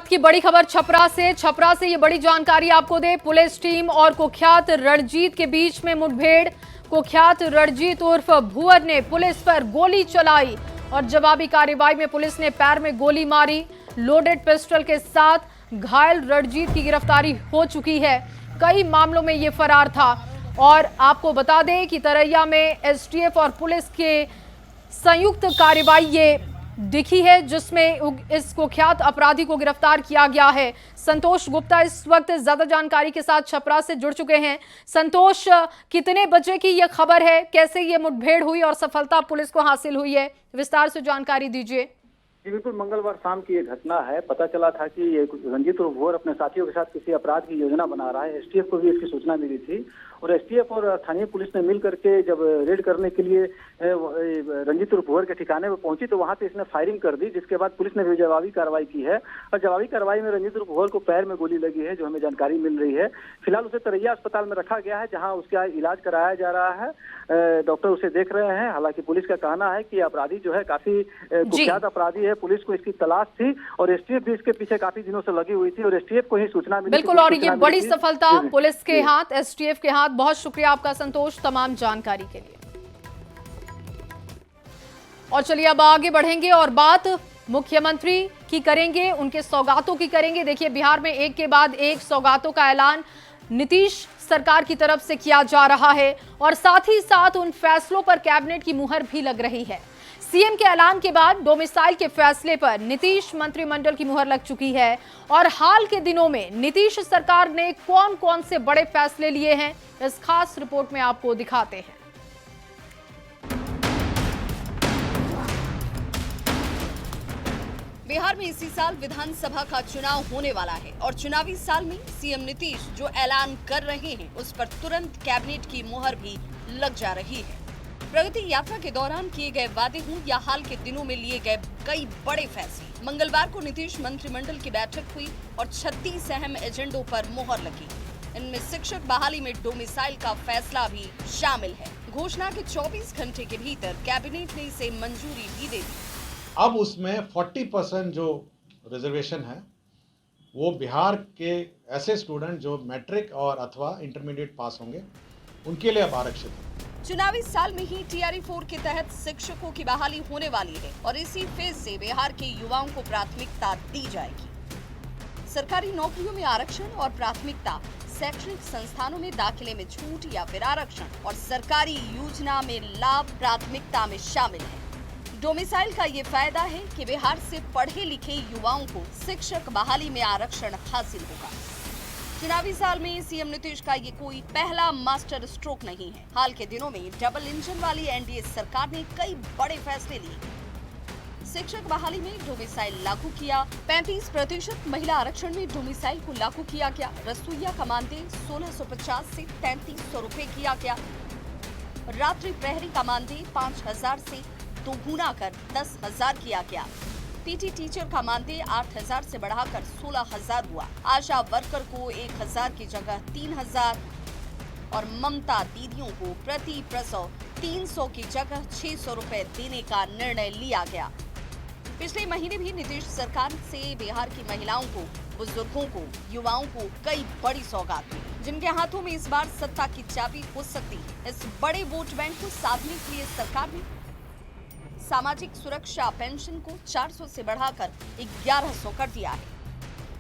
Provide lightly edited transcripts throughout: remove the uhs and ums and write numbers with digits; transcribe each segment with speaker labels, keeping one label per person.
Speaker 1: वक्त की बड़ी खबर छपरा से ये बड़ी जानकारी आपको दे। पुलिस टीम और कुख्यात रणजीत के बीच में मुठभेड़। कुख्यात रणजीत उर्फ भुअर ने पुलिस पर गोली चलाई और जवाबी कार्रवाई में पुलिस ने पैर में गोली मारी। लोडेड पिस्टल के साथ घायल रणजीत की गिरफ्तारी हो चुकी है। कई मामलों में ये फरार था और आपको बता दें कि तरैया में एसटीएफ और पुलिस के संयुक्त कार्रवाई ये दिखी है, जिसमें इस कुख्यात अपराधी को गिरफ्तार किया गया है। संतोष गुप्ता इस वक्त ज्यादा जानकारी के साथ छपरा से जुड़ चुके हैं। संतोष, कितने बजे की यह खबर है, कैसे ये मुठभेड़ हुई और सफलता पुलिस को हासिल हुई है, विस्तार से जानकारी दीजिए।
Speaker 2: जी बिल्कुल, मंगलवार शाम की ये घटना है। पता चला था कि ये रणजीत उर्फ भुअर अपने साथियों के साथ किसी अपराध की योजना बना रहा है। एसटीएफ को भी इसकी सूचना मिली थी और एसटीएफ और स्थानीय पुलिस ने मिल करके जब रेड करने के लिए रणजीत उर्फ भुअर के ठिकाने पर पहुंची तो वहां पे इसने फायरिंग कर दी, जिसके बाद पुलिस ने भी जवाबी कार्रवाई की है और जवाबी कार्रवाई में रणजीत उर्फ भुअर को पैर में गोली लगी है, जो हमें जानकारी मिल रही है। फिलहाल उसे तरैया अस्पताल में रखा गया है, जहाँ उसका इलाज कराया जा रहा है। डॉक्टर उसे देख रहे हैं। हालांकि पुलिस का कहना है कि अपराधी जो है काफी कुख्यात अपराधी है, पुलिस को इसकी तलाश थी और एसटीएफ भी इसके पीछे काफी दिनों से लगी हुई थी और एसटीएफ को ही सूचना मिली।
Speaker 1: बिल्कुल, और ये बड़ी सफलता पुलिस के हाथ, एसटीएफ के हाथ। बहुत शुक्रिया आपका संतोष तमाम जानकारी के लिए। और चलिए अब आगे बढ़ेंगे और बात मुख्यमंत्री की करेंगे, उनके सौगातों की करेंगे। देखिए, बिहार में एक के बाद एक सौगातों का ऐलान नीतीश सरकार की तरफ से किया जा रहा है और साथ ही साथ उन फैसलों पर कैबिनेट की मुहर भी लग रही है। सीएम के ऐलान के बाद डोमिसाइल के फैसले पर नीतीश मंत्रिमंडल की मुहर लग चुकी है और हाल के दिनों में नीतीश सरकार ने कौन कौन से बड़े फैसले लिए हैं, इस खास रिपोर्ट में आपको दिखाते हैं।
Speaker 3: बिहार में इसी साल विधानसभा का चुनाव होने वाला है और चुनावी साल में सीएम नीतीश जो ऐलान कर रहे हैं उस पर तुरंत कैबिनेट की मुहर भी लग जा रही है। प्रगति यात्रा के दौरान किए गए वादे हों या हाल के दिनों में लिए गए कई बड़े फैसले, मंगलवार को नीतीश मंत्रिमंडल की बैठक हुई और 36 अहम एजेंडों पर मुहर लगी। इनमें शिक्षक बहाली में डोमिसाइल का फैसला भी शामिल है। घोषणा के 24 घंटे के भीतर कैबिनेट ने इसे मंजूरी भी दे दी।
Speaker 4: अब उसमें 40% जो रिजर्वेशन है वो बिहार के ऐसे स्टूडेंट जो मैट्रिक और अथवा इंटरमीडिएट पास होंगे उनके लिए अब आरक्षित है।
Speaker 3: चुनावी साल में ही टीआरई 4 के तहत शिक्षकों की बहाली होने वाली है और इसी फेज से बिहार के युवाओं को प्राथमिकता दी जाएगी। सरकारी नौकरियों में आरक्षण और प्राथमिकता, शैक्षणिक संस्थानों में दाखिले में छूट या फिर आरक्षण और सरकारी योजना में लाभ प्राथमिकता में शामिल है। डोमिसाइल का ये फायदा है कि बिहार से पढ़े लिखे युवाओं को शिक्षक बहाली में आरक्षण हासिल होगा। चुनावी साल में सीएम नीतीश का ये कोई पहला मास्टर स्ट्रोक नहीं है। हाल के दिनों में डबल इंजन वाली एनडीए सरकार ने कई बड़े फैसले लिए। शिक्षक बहाली में डोमिसाइल लागू किया, 35% महिला आरक्षण में डोमिसाइल को लागू किया गया। रसोईया का मानदेय 1650 से 3300 रुपए किया गया। रात्रि प्रहरी का मानदेय 5000 से दोगुना कर 10,000 किया गया। पीटी टीचर का मानदेय 8,000 से बढ़ाकर 16,000 हुआ। आशा वर्कर को 1,000 की जगह 3,000 और ममता दीदियों को प्रति प्रसव 300 की जगह 600 रुपए देने का निर्णय लिया गया। पिछले महीने भी नीतीश सरकार से बिहार की महिलाओं को, बुजुर्गों को, युवाओं को कई बड़ी सौगात हुई, जिनके हाथों में इस बार सत्ता की चाबी हो सकती है। इस बड़े वोट बैंक को साधने के लिए सरकार ने सामाजिक सुरक्षा पेंशन को 400 से बढ़ाकर 1100 कर दिया है।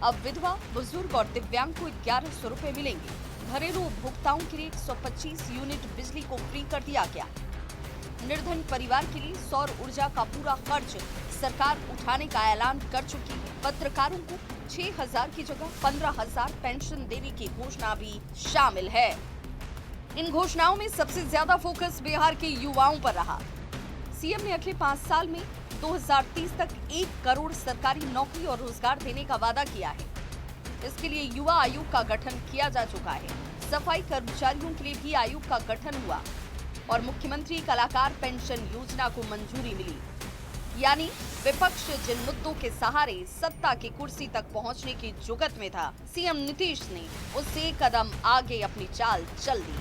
Speaker 3: अब विधवा, बुजुर्ग और दिव्यांग को 1100 रुपए मिलेंगे। घरेलू उपभोक्ताओं के लिए 125 यूनिट बिजली को फ्री कर दिया गया। निर्धन परिवार के लिए सौर ऊर्जा का पूरा खर्च सरकार उठाने का ऐलान कर चुकी है। पत्रकारों को 6,000 की जगह 15,000 पेंशन देने की घोषणा भी शामिल है। इन घोषणाओं में सबसे ज्यादा फोकस बिहार के युवाओं पर रहा। सीएम ने अगले 5 साल में 2030 तक 1 करोड़ सरकारी नौकरी और रोजगार देने का वादा किया है। इसके लिए युवा आयोग का गठन किया जा चुका है। सफाई कर्मचारियों के लिए भी आयोग का गठन हुआ और मुख्यमंत्री कलाकार पेंशन योजना को मंजूरी मिली। यानी विपक्ष जिन मुद्दों के सहारे सत्ता की कुर्सी तक पहुंचने की जुगत में था, सीएम नीतीश ने उससे एक कदम आगे अपनी चाल चल दी।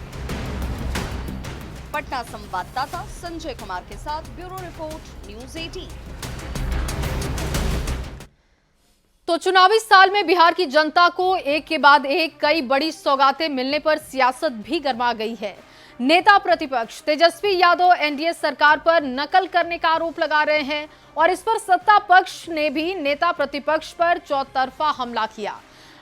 Speaker 3: पटना संवाददाता संजय कुमार के साथ ब्यूरो रिपोर्ट, न्यूज़ 18।
Speaker 1: तो चुनावी साल में बिहार की जनता को एक के बाद एक कई बड़ी सौगातें मिलने पर सियासत भी गर्मा गई है। नेता प्रतिपक्ष तेजस्वी यादव एनडीए सरकार पर नकल करने का आरोप लगा रहे हैं और इस पर सत्ता पक्ष ने भी नेता प्रतिपक्ष पर चौतरफा हमला किया।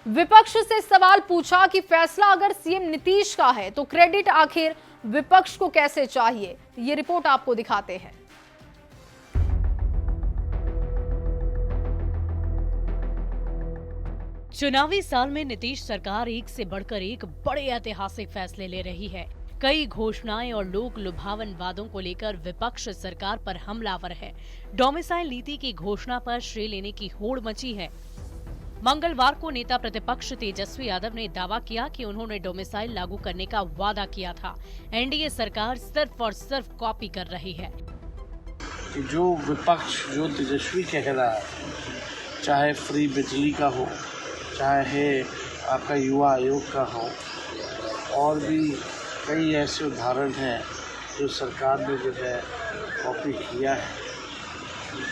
Speaker 1: विपक्ष से सवाल पूछा कि फैसला अगर सीएम नीतीश का है तो क्रेडिट आखिर विपक्ष को कैसे चाहिए। ये रिपोर्ट आपको दिखाते हैं।
Speaker 5: चुनावी साल में नीतीश सरकार एक से बढ़कर एक बड़े ऐतिहासिक फैसले ले रही है। कई घोषणाएं और लोक लुभावन वादों को लेकर विपक्ष सरकार पर हमलावर है। डोमिसाइल नीति की घोषणा पर श्रेय लेने की होड़ मची है। मंगलवार को नेता प्रतिपक्ष तेजस्वी यादव ने दावा किया कि उन्होंने डोमिसाइल लागू करने का वादा किया था। एनडीए सरकार सिर्फ और सिर्फ कॉपी कर रही है।
Speaker 6: जो विपक्ष जो तेजस्वी कह रहा है, चाहे फ्री बिजली का हो, चाहे आपका युवा आयोग का हो, और भी कई ऐसे उदाहरण हैं जो सरकार ने जो है कॉपी किया है,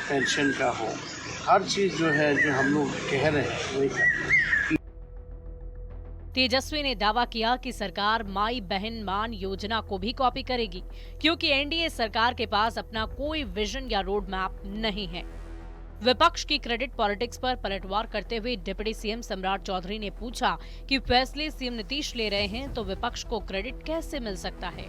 Speaker 6: पेंशन का हो, हर चीज़ जो है जो हम लोग कह रहे हैं वही करते हैं।
Speaker 5: तेजस्वी ने दावा किया कि सरकार माई बहन मान योजना को भी कॉपी करेगी, क्योंकि एनडीए सरकार के पास अपना कोई विजन या रोड मैप नहीं है। विपक्ष की क्रेडिट पॉलिटिक्स पर पलटवार करते हुए डिप्टी सीएम सम्राट चौधरी ने पूछा कि फैसले सीएम नीतीश ले रहे हैं तो विपक्ष को क्रेडिट कैसे मिल सकता है।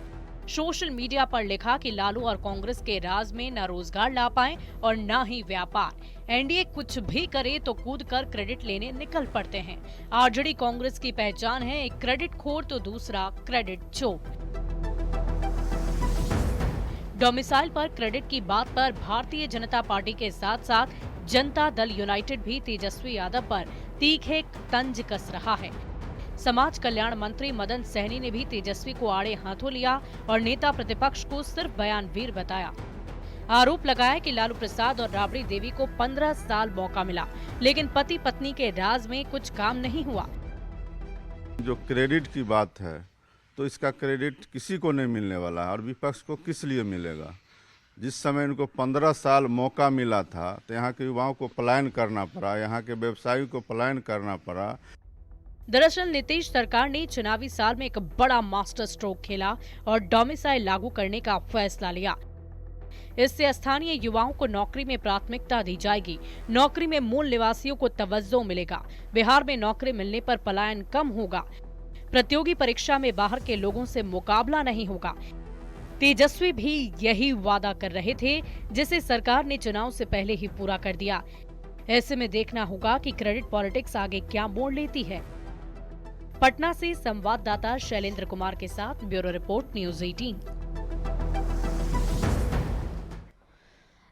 Speaker 5: सोशल मीडिया पर लिखा कि लालू और कांग्रेस के राज में न रोजगार ला पाए और न ही व्यापार। एनडीए कुछ भी करे तो कूद कर क्रेडिट लेने निकल पड़ते हैं। आरजेडी कांग्रेस की पहचान है, एक क्रेडिट खोर तो दूसरा क्रेडिट चोर। डोमिसाइल पर क्रेडिट की बात पर भारतीय जनता पार्टी के साथ साथ जनता दल यूनाइटेड भी तेजस्वी यादव पर तीखे तंज कस रहा है। समाज कल्याण मंत्री मदन सहनी ने भी तेजस्वी को आड़े हाथों लिया और नेता प्रतिपक्ष को सिर्फ बयानवीर बताया। आरोप लगाया कि लालू प्रसाद और राबड़ी देवी को 15 साल मौका मिला, लेकिन पति पत्नी के राज में कुछ काम नहीं हुआ।
Speaker 7: जो क्रेडिट की बात है तो इसका क्रेडिट किसी को नहीं मिलने वाला है और विपक्ष को किस लिए मिलेगा। जिस समय इनको 15 साल मौका मिला था तो यहाँ के युवाओं को पलायन करना पड़ा, यहाँ के व्यवसायियों को पलायन करना पड़ा।
Speaker 5: दरअसल नीतीश सरकार ने चुनावी साल में एक बड़ा मास्टर स्ट्रोक खेला और डोमिसाइल लागू करने का फैसला लिया। इससे स्थानीय युवाओं को नौकरी में प्राथमिकता दी जाएगी। नौकरी में मूल निवासियों को तवज्जो मिलेगा। बिहार में नौकरी मिलने पर पलायन कम होगा। प्रतियोगी परीक्षा में बाहर के लोगों से मुकाबला नहीं होगा। तेजस्वी भी यही वादा कर रहे थे, जिसे सरकार ने चुनाव से पहले ही पूरा कर दिया। ऐसे में देखना होगा कि क्रेडिट पॉलिटिक्स आगे क्या मोड़ लेती है। पटना से संवाददाता शैलेंद्र कुमार के साथ ब्यूरो रिपोर्ट, न्यूज़ 18।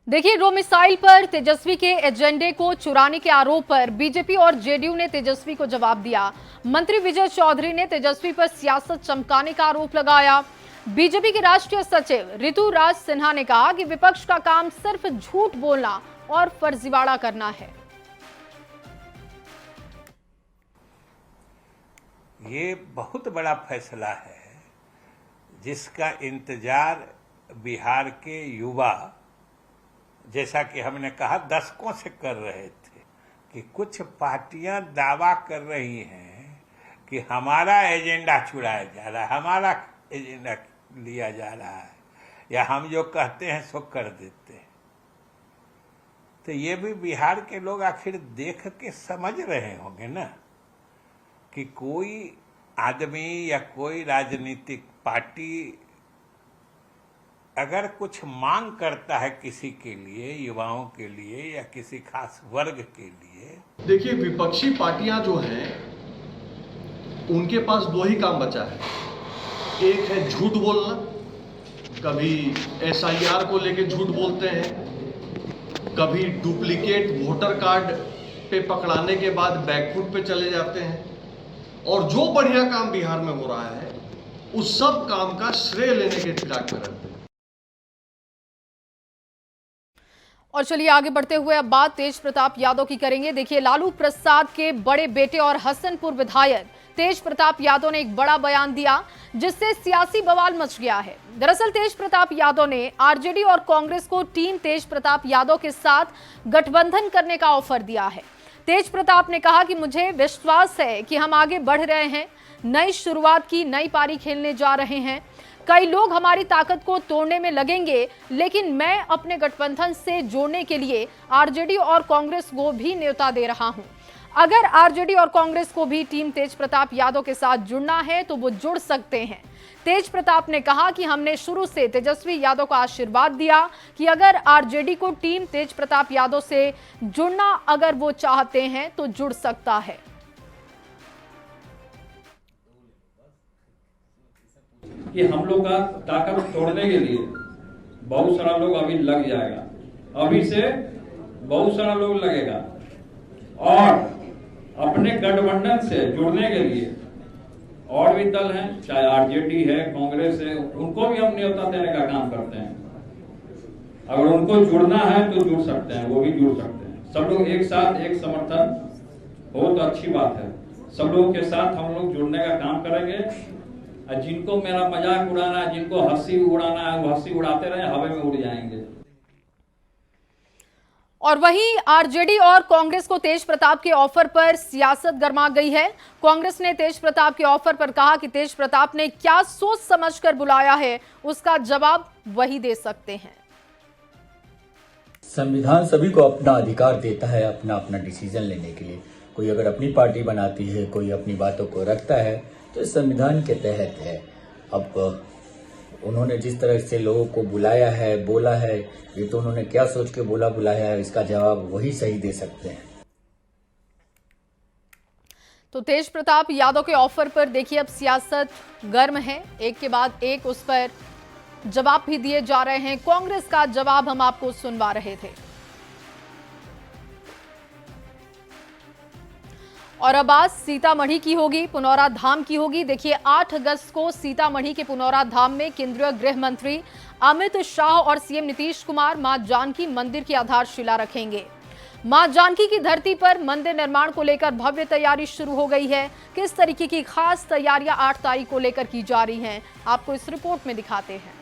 Speaker 1: देखिए, डोमिसाइल पर तेजस्वी के एजेंडे को चुराने के आरोप पर बीजेपी और जेडीयू ने तेजस्वी को जवाब दिया। मंत्री विजय चौधरी ने तेजस्वी पर सियासत चमकाने का आरोप लगाया। बीजेपी के राष्ट्रीय सचिव ऋतुराज सिन्हा ने कहा कि विपक्ष का काम सिर्फ झूठ बोलना और फर्जीवाड़ा करना है।
Speaker 8: ये बहुत बड़ा फैसला है जिसका इंतजार बिहार के युवा, जैसा कि हमने कहा, दशकों से कर रहे थे कि कुछ पार्टियां दावा कर रही हैं कि हमारा एजेंडा चुराया जा रहा है, हमारा एजेंडा लिया जा रहा है, या हम जो कहते हैं सो कर देते हैं। तो ये भी बिहार के लोग आखिर देख के समझ रहे होंगे ना कि कोई आदमी या कोई राजनीतिक पार्टी अगर कुछ मांग करता है किसी के लिए, युवाओं के लिए या किसी खास वर्ग के लिए।
Speaker 9: देखिए, विपक्षी पार्टियां जो हैं उनके पास दो ही काम बचा है। एक है झूठ बोलना, कभी एसआईआर को लेके झूठ बोलते हैं, कभी डुप्लीकेट वोटर कार्ड पे पकड़ाने के बाद बैकफुट पे चले जाते हैं, और जो बढ़िया काम बिहार में हो रहा है उस सब काम का श्रेय लेने के फिराक में रहते हैं।
Speaker 1: और चलिए आगे बढ़ते हुए अब बात तेज प्रताप यादव की करेंगे। देखिए, लालू प्रसाद के बड़े बेटे और हसनपुर विधायक तेज प्रताप यादव ने एक बड़ा बयान दिया जिससे सियासी बवाल मच गया है। दरअसल तेज प्रताप यादव ने आरजेडी और कांग्रेस को टीम तेज प्रताप यादव के साथ गठबंधन करने का ऑफर दिया है। तेज प्रताप ने कहा कि मुझे विश्वास है कि हम आगे बढ़ रहे हैं, नई शुरुआत की नई पारी खेलने जा रहे हैं। कई लोग हमारी ताकत को तोड़ने में लगेंगे, लेकिन मैं अपने गठबंधन से जोड़ने के लिए आरजेडी और कांग्रेस को भी न्योता दे रहा हूं। अगर आरजेडी और कांग्रेस को भी टीम तेज प्रताप यादव के साथ जुड़ना है तो वो जुड़ सकते हैं। तेज प्रताप ने कहा कि हमने शुरू से तेजस्वी यादव को आशीर्वाद दिया कि अगर आरजेडी को टीम तेज प्रताप यादव से जुड़ना अगर वो चाहते हैं तो जुड़ सकता है।
Speaker 10: कि हम लोग का ताकत तोड़ने के लिए बहुत सारा लोग अभी लग जाएगा, अभी से बहुत सारा लोग लगेगा, और अपने गठबंधन से जुड़ने के लिए और भी दल हैं, चाहे आरजेडी है, कांग्रेस है, उनको भी हम न्योता देने का काम करते हैं। अगर उनको जुड़ना है तो जुड़ सकते हैं, वो भी जुड़ सकते हैं। सब लोग एक साथ एक समर्थन हो तो अच्छी बात है। सब लोगों के साथ हम लोग जुड़ने का काम करेंगे। जिनको मेरा मजाक उड़ाना है, जिनको हंसी उड़ाना है, वो हंसी उड़ाते रहे, हवा में उड़ जाएंगे।
Speaker 1: और वहीं आरजेडी और कांग्रेस को तेज प्रताप के ऑफर पर सियासत गरमा गई है। कांग्रेस ने तेज प्रताप के ऑफर पर कहा कि तेज प्रताप ने क्या सोच समझकर बुलाया है, उसका जवाब वही दे सकते हैं।
Speaker 11: संविधान सभी को अपना अधिकार देता है अपना अपना डिसीजन लेने के लिए। कोई अगर अपनी पार्टी बनाती है, कोई अपनी बातों को रखता है, तो संविधान के तहत है। अब उन्होंने जिस तरह से लोगों को बुलाया है, बोला है, ये तो उन्होंने क्या सोच के बुलाया है, इसका जवाब वही सही दे सकते हैं।
Speaker 1: तो तेज प्रताप यादव के ऑफर पर देखिए अब सियासत गर्म है, एक के बाद एक उस पर जवाब भी दिए जा रहे हैं। कांग्रेस का जवाब हम आपको सुनवा रहे थे। और अब बात सीतामढ़ी की होगी, पुनौरा धाम की होगी। देखिए 8 अगस्त को सीतामढ़ी के पुनौरा धाम में केंद्रीय गृह मंत्री अमित शाह और सीएम नीतीश कुमार मां जानकी मंदिर की आधारशिला रखेंगे। मां जानकी की धरती पर मंदिर निर्माण को लेकर भव्य तैयारी शुरू हो गई है। किस तरीके की खास तैयारियां 8 तारीख को लेकर की जा रही हैं, आपको इस रिपोर्ट में दिखाते हैं।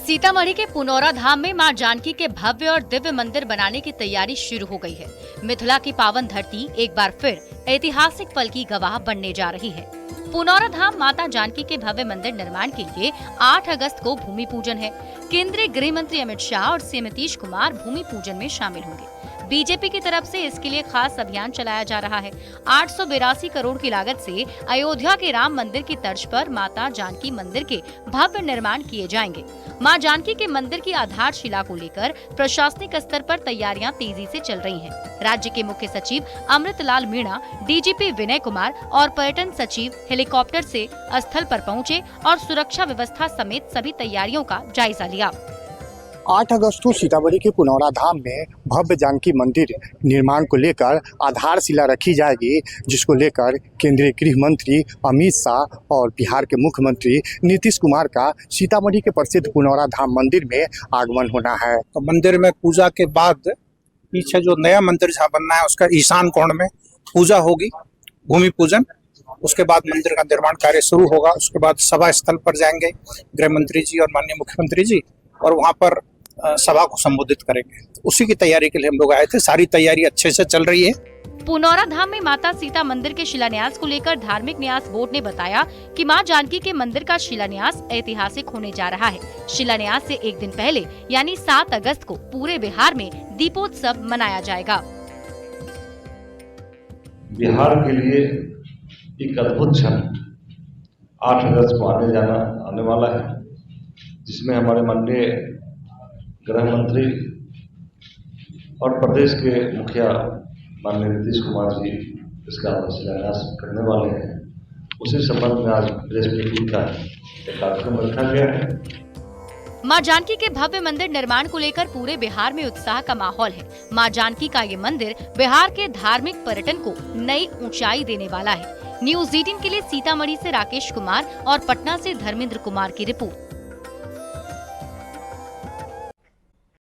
Speaker 12: सीतामढ़ी के पुनौरा धाम में मां जानकी के भव्य और दिव्य मंदिर बनाने की तैयारी शुरू हो गई है। मिथिला की पावन धरती एक बार फिर ऐतिहासिक पल की गवाह बनने जा रही है। पुनौरा धाम माता जानकी के भव्य मंदिर निर्माण के लिए 8 अगस्त को भूमि पूजन है। केंद्रीय गृह मंत्री अमित शाह और सीएम नीतीश कुमार भूमि पूजन में शामिल होंगे। बीजेपी की तरफ से इसके लिए खास अभियान चलाया जा रहा है। 882 करोड़ की लागत से अयोध्या के राम मंदिर की तर्ज पर माता जानकी मंदिर के भव्य निर्माण किए जाएंगे। मां जानकी के मंदिर की आधारशिला को लेकर प्रशासनिक स्तर पर तैयारियां तेजी से चल रही हैं। राज्य के मुख्य सचिव अमृतलाल मीणा, डीजीपी विनय कुमार और पर्यटन सचिव हेलीकॉप्टर से स्थल पर पहुंचे और सुरक्षा व्यवस्था समेत सभी तैयारियों का जायजा लिया।
Speaker 13: 8 अगस्त को सीतामढ़ी के पुनौरा धाम में भव्य जानकी मंदिर निर्माण को लेकर आधारशिला रखी जाएगी, जिसको लेकर केंद्रीय गृह मंत्री अमित शाह और बिहार के मुख्यमंत्री नीतीश कुमार का सीतामढ़ी के प्रसिद्ध पुनौरा धाम मंदिर में आगमन होना है।
Speaker 14: तो मंदिर में पूजा के बाद पीछे जो नया मंदिर जहाँ बनना है उसका ईशान कोण में पूजा होगी, भूमि पूजन। उसके बाद मंदिर का निर्माण कार्य शुरू होगा। उसके बाद सभा स्थल पर जाएंगे गृह मंत्री जी और माननीय मुख्यमंत्री जी, और वहाँ पर सभा को संबोधित करेंगे। उसी की तैयारी के लिए हम लोग आए थे। सारी तैयारी अच्छे से चल रही है।
Speaker 12: पुनौरा धाम में माता सीता मंदिर के शिलान्यास को लेकर धार्मिक न्यास बोर्ड ने बताया कि मां जानकी के मंदिर का शिलान्यास ऐतिहासिक होने जा रहा है। शिलान्यास से एक दिन पहले यानी 7 अगस्त को पूरे बिहार में दीपोत्सव मनाया जाएगा।
Speaker 15: बिहार के लिए एक अद्भुत क्षण 8 अगस्त को आने वाला है, जिसमें हमारे माननीय गृह मंत्री और प्रदेश के मुखिया माननीय नीतीश कुमार जी इसका शिलान्यास करने वाले हैं। उसी संबंध में आज प्रेस मीटिंग का कार्यक्रम रखा गया है।
Speaker 12: मां जानकी के भव्य मंदिर निर्माण को लेकर पूरे बिहार में उत्साह का माहौल है। मां जानकी का ये मंदिर बिहार के धार्मिक पर्यटन को नई ऊंचाई देने वाला है। न्यूज़ 18 के लिए सीतामढ़ी से राकेश कुमार और पटना से धर्मेंद्र कुमार की रिपोर्ट।